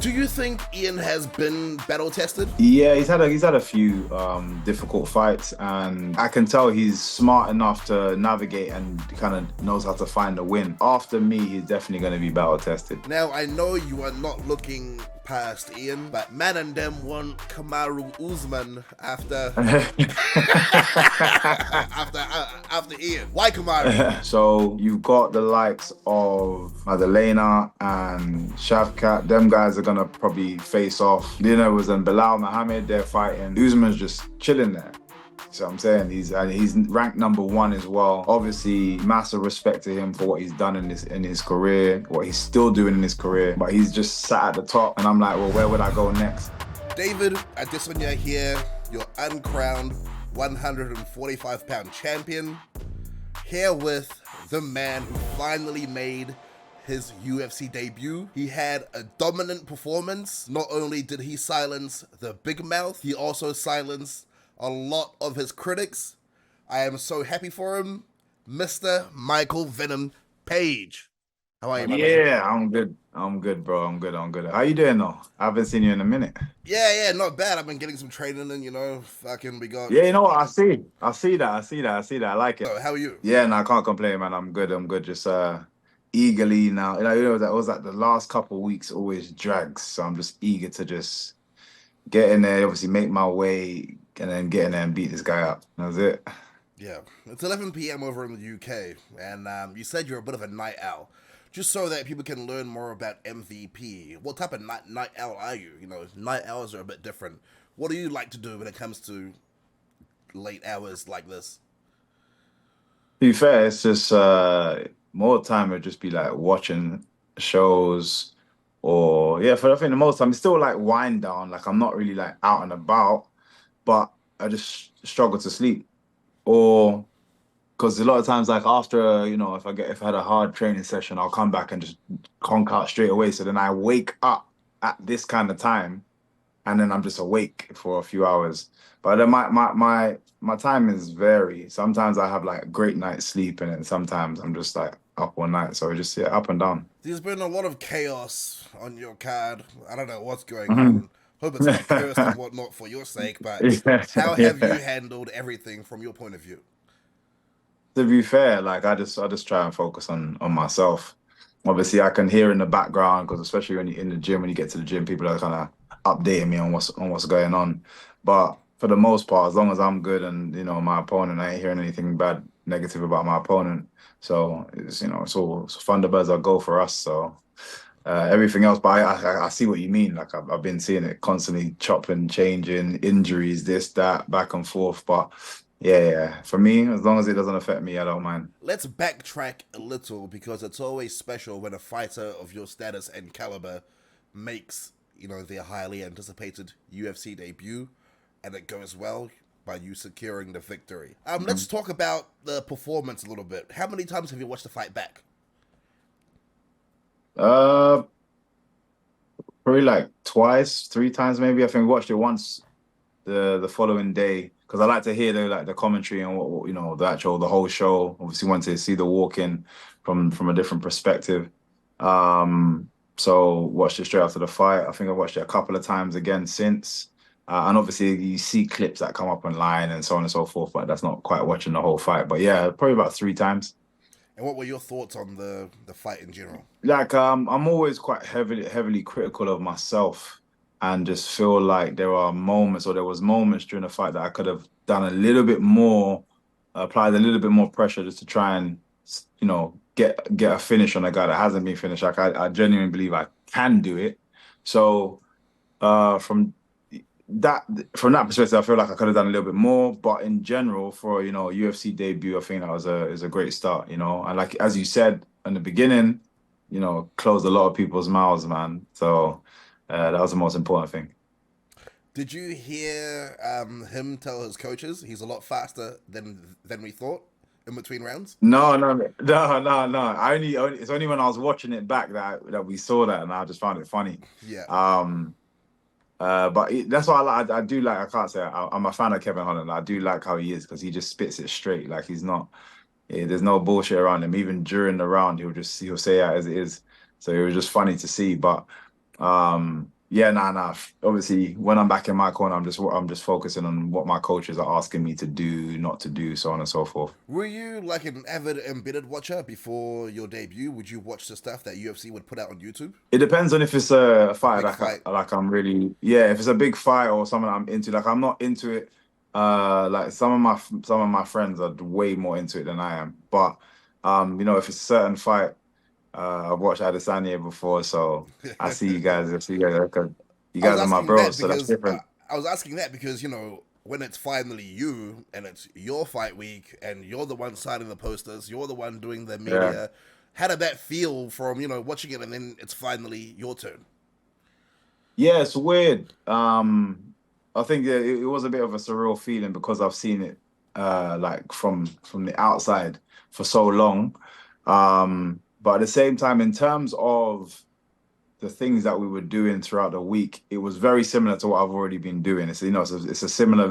Do you think Ian has been battle tested? Yeah, he's had a few difficult fights, and I can tell he's smart enough to navigate and kind of knows how to find a win. After me, he's definitely going to be battle tested. Now, I know you are not looking past Ian, but man and them want Kamaru Usman after after Ian. Why Kamaru? So you've got the likes of Madalena and Shavkat. Them guys are gonna probably face off. You know, it was Belal Muhammad. They're fighting. Usman's just chilling there. So I'm saying he's ranked #1 as well. Obviously, massive respect to him for what he's done in his career, what he's still doing in his career. But he's just sat at the top, and I'm like, well, where would I go next? David Adesanya here, your uncrowned 145-pound champion, here with the man who finally made his UFC debut. He had a dominant performance. Not only did he silence the big mouth, he also silenced a lot of his critics. I am so happy for him, Mr. Michael Venum Page. How are you, Yeah, I'm good, bro. I'm good. How you doing, though? I haven't seen you in a minute. Yeah, not bad. I've been getting some training and, fucking we got... Yeah, you know what? I see that. I like it. So, how are you? Yeah, no, I can't complain, man. I'm good. Just eagerly now. That was like the last couple of weeks always drags. So I'm just eager to just get in there, obviously make my way, and then get in there and beat this guy up. That's it. Yeah, it's 11 p.m. over in the UK, and you said you're a bit of a night owl. Just so that people can learn more about MVP, what type of night owl are you? Night owls are a bit different. What do you like to do when it comes to late hours like this? To be fair, it's just more time would just be like watching shows, or yeah, for I think the most time it's still like wind down. Like I'm not really like out and about, but I just struggle to sleep. Or because a lot of times, like after, if I had a hard training session, I'll come back and just conk out straight away. So then I wake up at this kind of time, and then I'm just awake for a few hours. But then my timings vary. Sometimes I have like a great night's sleep, and then sometimes I'm just like up all night. So just up and down. There's been a lot of chaos on your card. I don't know what's going on. Hope it's not cursed and whatnot for your sake, but how have you handled everything from your point of view? To be fair, like I just try and focus on myself. Obviously, I can hear in the background because especially when you're in the gym, when you get to the gym, people are kind of updating me on what's going on. But for the most part, as long as I'm good and my opponent, I ain't hearing anything bad, negative about my opponent. So it's all Thunderbirds are go for us. So everything else, but I see what you mean. Like I've been seeing it constantly chopping, changing, injuries, this, that, back and forth. But yeah. For me, as long as it doesn't affect me, I don't mind. Let's backtrack a little because it's always special when a fighter of your status and caliber makes, their highly anticipated UFC debut and it goes well by you securing the victory. Let's talk about the performance a little bit. How many times have you watched the fight back? Uh, Probably like twice, 3 times maybe. I think I watched it once the following day because I like to hear the commentary and what the whole show. Obviously, want to see the walk-in from a different perspective. So watched it straight after the fight. I think I watched it a couple of times again since. And obviously you see clips that come up online and so on and so forth, but that's not quite watching the whole fight. But yeah, probably about 3 times. And what were your thoughts on the fight in general? Like I'm always quite heavily critical of myself, and just feel like there was moments during the fight that I could have done a little bit more, applied a little bit more pressure just to try and get a finish on a guy that hasn't been finished. Like I genuinely believe I can do it. So from that perspective, I feel like I could have done a little bit more. But in general, for UFC debut, I think that was a great start. And like as you said in the beginning, closed a lot of people's mouths, man. So that was the most important thing. Did you hear him tell his coaches he's a lot faster than we thought in between rounds? No. It's only when I was watching it back that we saw that, and I just found it funny. Yeah. But that's why I do like. I can't say I'm a fan of Kevin Holland. I do like how he is because he just spits it straight. Like he's not. There's no bullshit around him. Even during the round, he'll say it as it is. So it was just funny to see. But Yeah, nah. Obviously, when I'm back in my corner, I'm just focusing on what my coaches are asking me to do, not to do, so on and so forth. Were you like an avid embedded watcher before your debut? Would you watch the stuff that UFC would put out on YouTube? It depends on if it's a A fight big like fight? like I'm really, yeah, if it's a big fight or something I'm into. Like I'm not into it. Like some of my friends are way more into it than I am. But if it's a certain fight, I've watched Adesanya before, so I see you guys. I see you guys. You I was guys are my asking that bros, so that's because different. I was asking that because when it's finally you and it's your fight week and you're the one signing the posters, you're the one doing the Yeah. media. How did that feel from watching it and then it's finally your turn? Yeah, it's weird. I think it was a bit of a surreal feeling because I've seen it like from the outside for so long. But at the same time, in terms of the things that we were doing throughout the week, it was very similar to what I've already been doing. It's a similar,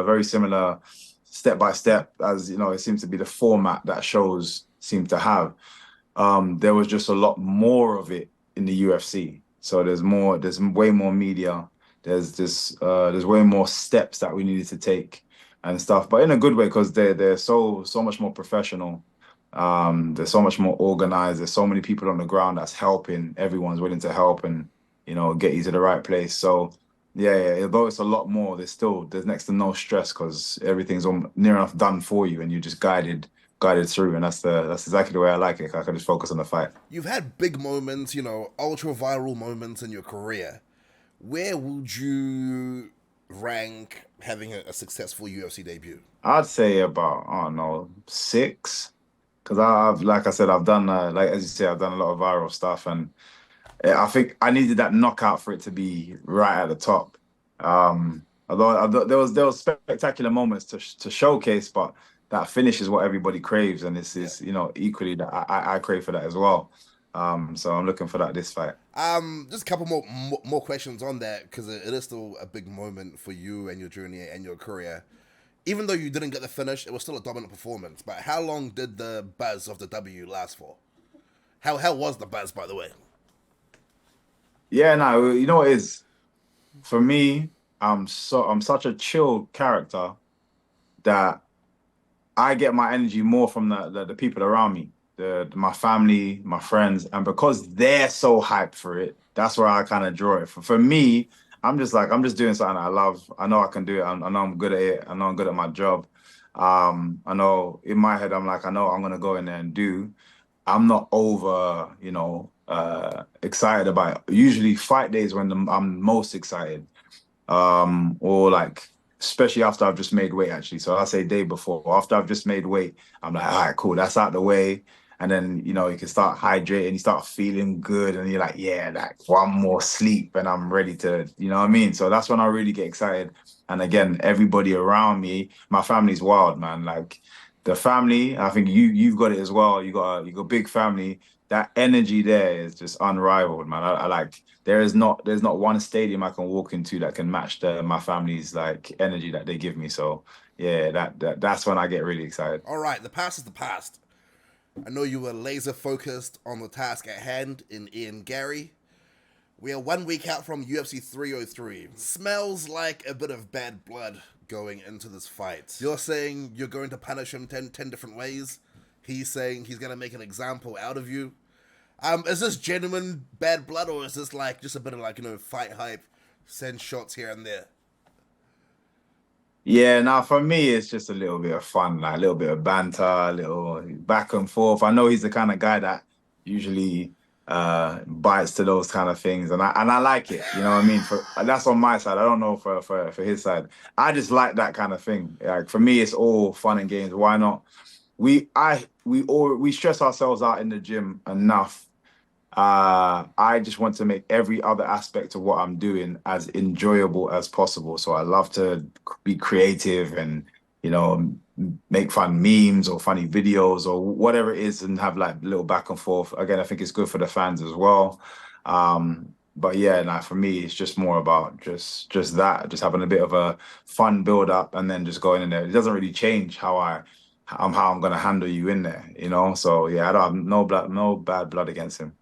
very similar step by step, as it seems to be the format that shows seem to have. There was just a lot more of it in the UFC. So there's way more media. There's way more steps that we needed to take and stuff, but in a good way because they're so much more professional. They're so much more organized. There's so many people on the ground that's helping. Everyone's willing to help and get you to the right place. So yeah, although it's a lot more, there's next to no stress because everything's near enough done for you and you're just guided through, and that's exactly the way I like it. I can just focus on the fight. You've had big moments, ultra viral moments in your career. Where would you rank having a successful UFC debut? I'd say about, I don't know, six, because I've like I said, I've done like as you say, I've done a lot of viral stuff, and I think I needed that knockout for it to be right at the top. Although there was spectacular moments to showcase, but that finish is what everybody craves, and this Yeah. is equally that I crave for that as well. So I'm looking for that this fight. Just a couple more questions on that because it is still a big moment for you and your journey and your career. Even though you didn't get the finish, it was still a dominant performance. But how long did the buzz of the W last for? How was the buzz, by the way? Yeah, no, you know what it is for me. I'm such a chill character that I get my energy more from the people around me, my family, my friends, and because they're so hyped for it, that's where I kind of draw it. For me, I'm just doing something I love. I know I can do it. I know I'm good at it. I know I'm good at my job. I know in my head I'm like I know I'm gonna go in there and do. I'm not over, excited about it. Usually fight days when I'm most excited, or like especially after I've just made weight actually. So I say day before, after I've just made weight, I'm like, all right, cool, that's out the way. And then you can start hydrating, you start feeling good, and you're like, yeah, like one more sleep, and I'm ready to, you know what I mean? So that's when I really get excited. And again, everybody around me, my family's wild, man. Like the family, I think you've got it as well. You got a big family. That energy there is just unrivaled, man. I like there's not one stadium I can walk into that can match my family's like energy that they give me. So yeah, that's when I get really excited. All right, the past is the past. I know you were laser focused on the task at hand in Ian Garry. We are 1 week out from UFC 303. Smells like a bit of bad blood going into this fight. You're saying you're going to punish him 10 different ways. He's saying he's going to make an example out of you. Is this genuine bad blood or is this like just a bit of like, fight hype, send shots here and there? Yeah, now for me, it's just a little bit of fun, like a little bit of banter, a little back and forth. I know he's the kind of guy that usually bites to those kind of things, and I like it. You know what I mean? That's on my side. I don't know for his side. I just like that kind of thing. Like for me, it's all fun and games. Why not? We stress ourselves out in the gym enough. I just want to make every other aspect of what I'm doing as enjoyable as possible. So I love to be creative and, you know, make fun memes or funny videos or whatever it is and have like little back and forth. Again, I think it's good for the fans as well. But yeah, nah, for me, it's just more about just that, just having a bit of a fun build up and then just going in there. It doesn't really change how I'm gonna handle you in there, you know. So yeah, I don't have no bad blood against him.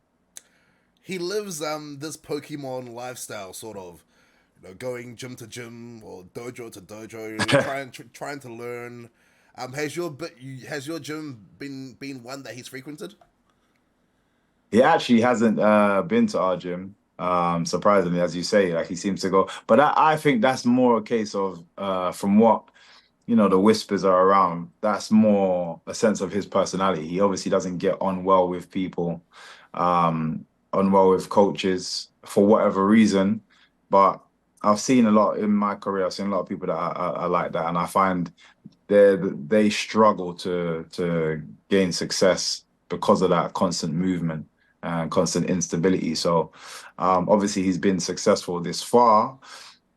he lives this Pokemon lifestyle, sort of, going gym to gym or dojo to dojo, trying to learn. Has your gym been one that he's frequented? He actually hasn't been to our gym. Surprisingly, as you say, like he seems to go. But I think that's more a case of from what the whispers are around. That's more a sense of his personality. He obviously doesn't get on well with people, on well with coaches for whatever reason. But I've seen a lot in my career. I've seen a lot of people that are like that, and I find they struggle to gain success because of that constant movement and constant instability. So obviously he's been successful this far,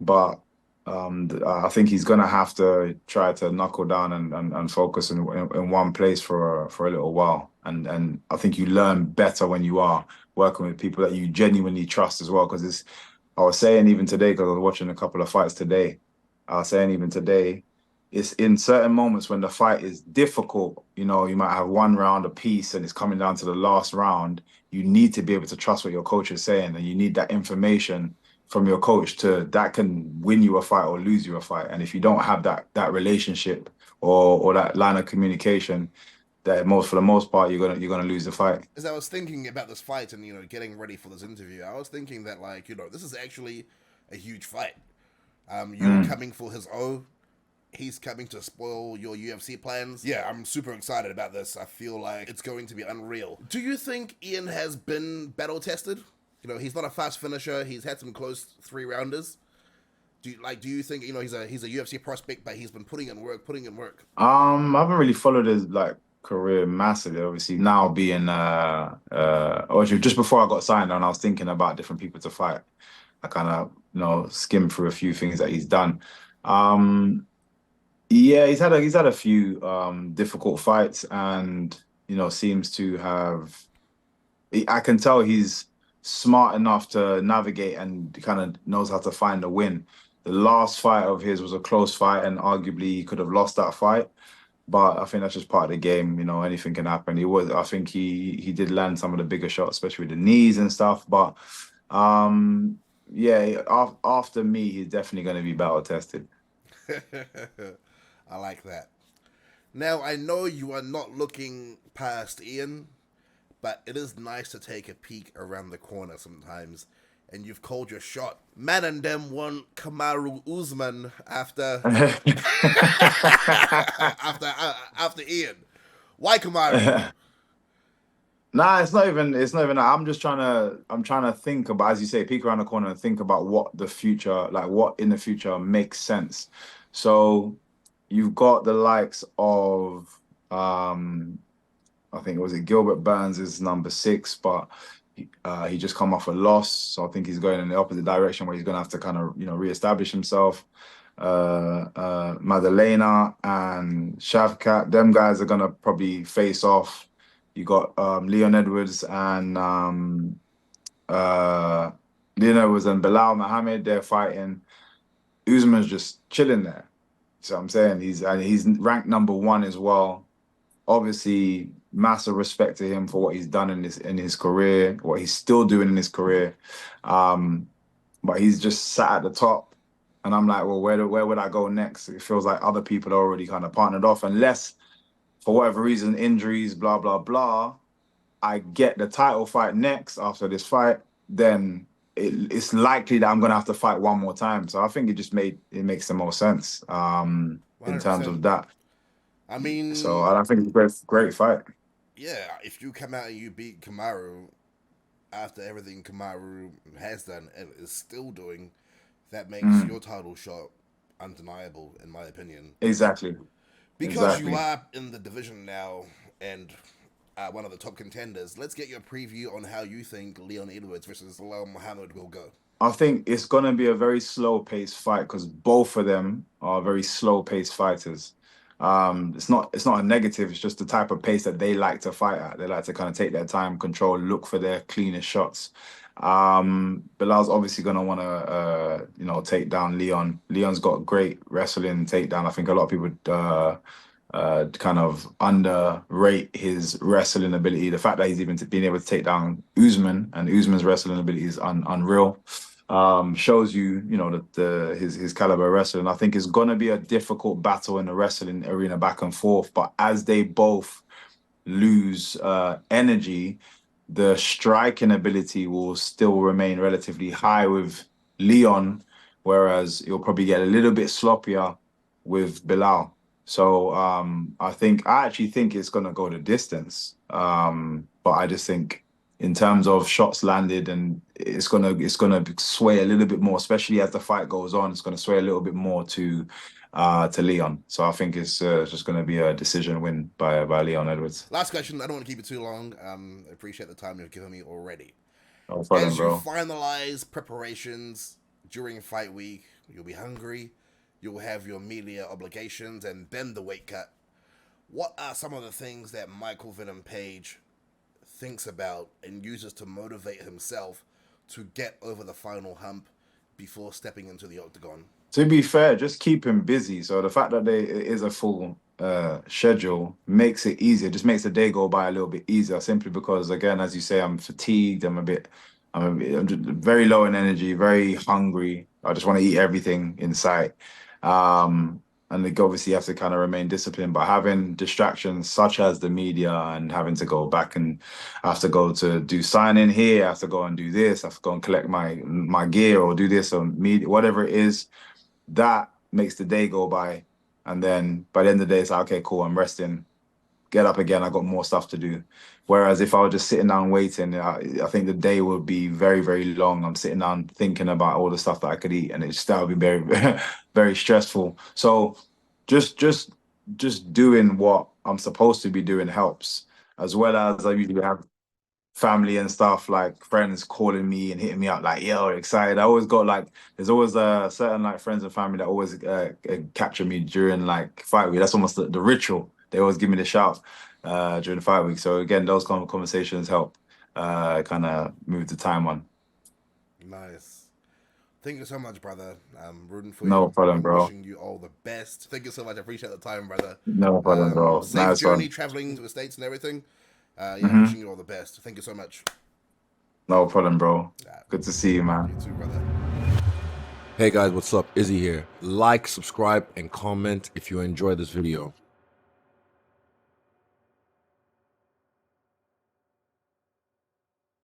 but I think he's gonna have to try to knuckle down and focus in one place for a little while. And I think you learn better when you are working with people that you genuinely trust as well. Because it's I was saying even today, because I was watching a couple of fights today, I was saying even today, it's in certain moments when the fight is difficult, you might have one round apiece and it's coming down to the last round. You need to be able to trust what your coach is saying, and you need that information from your coach that can win you a fight or lose you a fight. And if you don't have that relationship or that line of communication, for the most part you're gonna lose the fight. As I was thinking about this fight and getting ready for this interview, I was thinking that, like, this is actually a huge fight. You're coming for his O. He's coming to spoil your UFC plans. Yeah, I'm super excited about this. I feel like it's going to be unreal. Do you think Ian has been battle tested? He's not a fast finisher. He's had some close 3 rounders. Do you think he's a UFC prospect, but he's been putting in work, putting in work? I haven't really followed his career massively. Obviously, now being or actually just before I got signed and I was thinking about different people to fight, I kind of skimmed through a few things that he's done. Um, yeah, he's had a few difficult fights, and seems to have. I can tell he's smart enough to navigate and kind of knows how to find a win. The last fight of his was a close fight, and arguably he could have lost that fight. But I think that's just part of the game. Anything can happen. I think he did land some of the bigger shots, especially with the knees and stuff. But yeah, after me, he's definitely going to be battle tested. I like that. Now, I know you are not looking past Ian, but it is nice to take a peek around the corner sometimes. And you've called your shot. Man and them want Kamaru Usman after after Ian. Why Kamaru? Nah, it's not even that. I'm trying to think about, as you say, peek around the corner and think about what the future, like what in the future makes sense. So you've got the likes of I think it was Gilbert Burns is number 6, but he just come off a loss, so I think he's going in the opposite direction where he's going to have to kind of reestablish himself. Madalena and Shavkat, them guys are going to probably face off. You got Leon Edwards and uh, Leon Edwards and Belal Muhammad. They're fighting. Usman's just chilling there. So I'm saying he's ranked number 1 as well. Obviously, massive respect to him for what he's done in his career, what he's still doing in his career. But he's just sat at the top, and I'm like, well, where would I go next? It feels like other people are already kind of partnered off, unless for whatever reason, injuries, blah blah blah. I get the title fight next after this fight, then it's likely that I'm gonna have to fight one more time. So I think it makes the most sense in terms 100%. of that. I So mean, I think it's a great fight. yeah, if you come out and you beat Kamaru after everything Kamaru has done and is still doing, that makes Mm, your title shot undeniable, in my opinion. exactly, Because you exactly. are in the division now and one of the top contenders, let's get your preview on how you think Leon Edwards versus Lal Muhammad will go. I think it's gonna be a very slow paced fight because both of them are very slow paced fighters. It's not a negative. It's just the type of pace that they like to fight at. They like to kind of take their time, control, look for their cleanest shots. Bilal's obviously gonna want to take down Leon. Leon's got great wrestling takedown. I think a lot of people kind of underrate his wrestling ability. The fact that he's even been able to take down Usman, and Usman's wrestling ability is unreal. Shows you, you know, his caliber of wrestling. I think it's gonna be a difficult battle in the wrestling arena back and forth. But as they both lose energy, the striking ability will still remain relatively high with Leon, whereas it'll probably get a little bit sloppier with Belal. So I actually think it's gonna go the distance. But I just think in terms of shots landed, and it's gonna sway a little bit more, especially as the fight goes on. It's gonna sway a little bit more to Leon. So I think it's just gonna be a decision win by Leon Edwards. Last question. I don't want to keep it too long. I appreciate the time you've given me already. No problem, As you bro. finalize preparations during fight week, you'll be hungry. You'll have your media obligations and then the weight cut. What are some of the things that Michael Venum Page thinks about and uses to motivate himself to get over the final hump before stepping into the octagon? To be fair, just keep him busy. So the fact that it is a full schedule makes it easier. Just makes the day go by a little bit easier. Simply because, again, as you say, I'm fatigued. I'm just very low in energy, very hungry. I just want to eat everything in sight. And like, obviously you have to kind of remain disciplined, but having distractions such as the media and having to go back and I have to go to do signing here, I have to go and do this, I have to go and collect my gear or do this or media, whatever it is, that makes the day go by. And then by the end of the day, it's like, okay, cool, I'm resting. Get up again, I got more stuff to do. Whereas if I was just sitting down waiting, I think the day would be very, very long. I'm sitting down thinking about all the stuff that I could eat, and that would be very, very stressful. So just doing what I'm supposed to be doing helps, as well as I usually have family and stuff, like friends calling me and hitting me up like, yo, excited. I always got like, there's always certain like friends and family that always capture me during like fight week. That's almost the ritual. They always give me the shout during the fight week. So again, those kind of conversations help kind of move the time on. Nice. Thank you so much, brother. I'm rooting for No you. problem, I'm bro. wishing you all the best. Thank you so much. I appreciate the time, brother. No problem, bro. Safe Nice journey one. traveling to the States and everything. Yeah, I'm wishing Hmm. you all the best. Thank you so much. No problem, bro. Yeah. Good to see you, man. You too, brother. Hey guys, what's up? Izzy here. Like, subscribe, and comment if you enjoy this video.